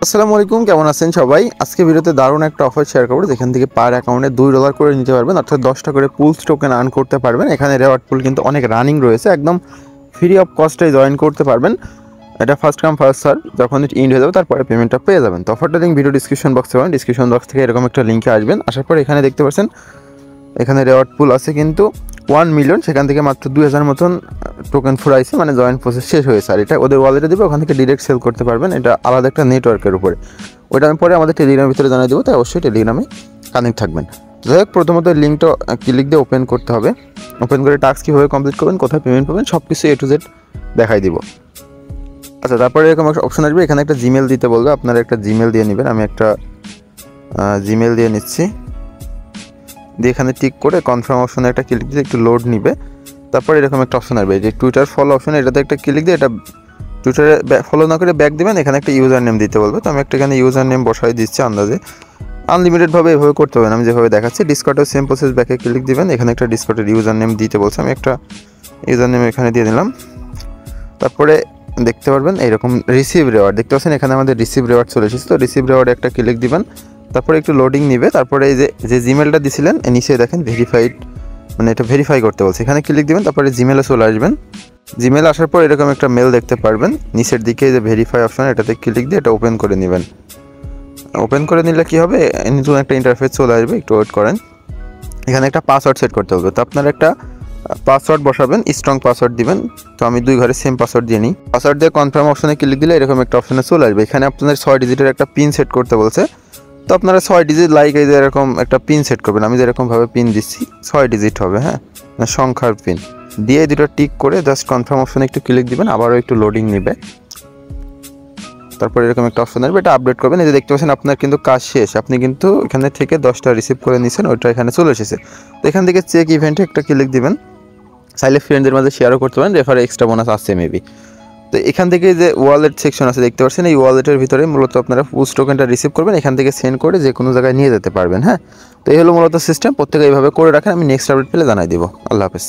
আসসালামু আলাইকুম, কেমন আছেন সবাই? আজকে ভিডিওতে দারুণ একটা অফার শেয়ার করব যেখান থেকে পার অ্যাকাউন্টে $2 করে নিতে পারবেন, অর্থাৎ 10টা করে পুলস টোকেন আর্ন করতে পারবেন। এখানে রেওয়ার্ড পুল কিন্তু অনেক রানিং রয়েছে, একদম ফ্রি অফ কস্টে জয়েন করতে পারবেন। এটা ফার্স্ট কাম ফার্স্ট সার্ভ, যখন ইন্ড হয়ে যাবে তারপরে পেমেন্টটা পেয়ে যাবেন। তো অফারটা লিঙ্ক ভিডিও ডিসক্রিপশন বক্সে পাবেন। ডিসক্রিপশন বক্স থেকে এরকম একটা লিঙ্কে আসবেন, আসার পর এখানে দেখতে পাচ্ছেন এখানে রেওয়ার্ড পুল আছে কিন্তু 1 মিলিয়ন, সেখান থেকে মাত্র 2000 মতন টোকেন ফুরাইছে, মানে জয়েন্ট প্রসেস শেষ হয়েছে। আর এটা ওদের ওয়ালেটে দেবে, ওখান থেকে ডিরেক্ট সেল করতে পারবেন। এটা আলাদা একটা নেটওয়ার্কের উপরে, ওইটা আমি পরে আমাদের টেলিগ্রামের ভিতরে জানিয়ে দেবো, তাই অবশ্যই টেলিগ্রামে কানেক্ট থাকবেন। যাই হোক, প্রথমত লিঙ্কটা ক্লিক দিয়ে ওপেন করতে হবে। ওপেন করে টাস্ক কীভাবে কমপ্লিট করবেন, কোথায় পেমেন্ট পাবেন, সব কিছু A to Z দেখাই দিব। আচ্ছা, তারপরে এরকম একটা অপশন আসবে, এখানে একটা জিমেল দিতে বলবে, আপনারা একটা জিমেল দিয়ে নেবেন। আমি একটা জিমেল দিয়ে নিচ্ছি, দিয়ে এখানে টিক করে কনফার্ম অপশনে একটা ক্লিক দিয়ে একটু লোড নিবে। তারপর এরকম একটা অপশন আসবে, যে টুইটার ফলো অপশন, এটাতে একটা ক্লিক দিয়ে এটা টুইটারে ফলো না করে ব্যাক দেবেন। এখানে একটা ইউজার নেম দিতে বলবে, তো আমি একটা এখানে ইউজার নেম বসাই দিচ্ছি আন্দাজে। আনলিমিটেডভাবে এভাবে করতে হবে, আমি যেভাবে দেখাচ্ছি। ডিসকর্ডের সেম প্রসেস, ব্যাকে ক্লিক দিবেন। এখানে একটা ডিসকর্ডের ইউজার নেম দিতে বলছে, আমি একটা ইউজার নেম এখানে দিয়ে দিলাম। তারপরে দেখতে পারবেন এরকম রিসিভ রেওয়ার্ড দেখতে পাচ্ছেন, এখানে আমাদের রিসিভ রেওয়ার্ড চলে এসেছে। তো রিসিভ রেওয়ার্ডে একটা ক্লিক দিবেন, তারপরে একটু লোডিং নিবে। তারপরে এই যে জিমেলটা দিছিলেন নিচে দেখেন ভেরিফাইড, মানে এটা ভেরিফাই করতে বলছে, এখানে ক্লিক দিবেন। তারপরে জিমেলে চলে আসবেন। জিমেল আসার পর এরকম একটা মেল দেখতে পারবেন নিচের দিকে, যে ভেরিফাই অপশন, এটাতে ক্লিক দিয়ে এটা ওপেন করে নেবেন। ওপেন করে নিলে কী হবে, নতুন একটা ইন্টারফেস চলে আসবে, একটু ওয়েট করেন। এখানে একটা পাসওয়ার্ড সেট করতে হবে, তো আপনারা একটা পাসওয়ার্ড বসাবেন, স্ট্রং পাসওয়ার্ড দিবেন। তো আমি 2 ঘরে সেম পাসওয়ার্ড দিয়ে নিই। পাসওয়ার্ড দিয়ে কনফার্ম অপশনে ক্লিক দিলে এরকম একটা অপশনে চলে আসবে। এখানে আপনাদের 6 ডিজিটের একটা পিন সেট করতে বলছে, তো আপনারা 6 ডিজিট এই যে এরকম একটা পিন সেট করবেন। আমি যেরকমভাবে পিন দিচ্ছি 6 ডিজিট হবে, হ্যাঁ, সংখ্যার পিন দিয়ে দুটো টিক করে জাস্ট কনফার্ম অপশনে একটু ক্লিক দিবেন, আবারও একটু লোডিং নেবে। তারপর এরকম একটা অপশন আসবে, এটা আপডেট করবেন। এই যে দেখতে পাচ্ছেন আপনার কিন্তু কাজ শেষ, আপনি কিন্তু এখানে থেকে 10টা রিসিভ করে নিয়েছেন, ওইটা এখানে চলে এসেছে। তো এখান থেকে চেক ইভেন্টে একটা ক্লিক দিবেন, চাইলে ফ্রেন্ডদের মাঝে শেয়ারও করতে পারেন, রেফারে এক্সট্রা বোনাস আসছে মেবি। তো এখান থেকে যে ওয়ালেট সেকশন আছে দেখতে পাচ্ছেন, এই ওয়ালেটের ভিতরে মূলত আপনারা পুশ টোকেনটা রিসিভ করবেন, এখান থেকে সেন্ড করে যে কোনো জায়গায় নিয়ে যেতে পারবেন। হ্যাঁ, তো এই হলো মূলত সিস্টেম, প্রত্যেকে এইভাবে করে রাখেন। আমি নেক্সট আপডেট পেলে জানাই দিব। আল্লাহ হাফেজ।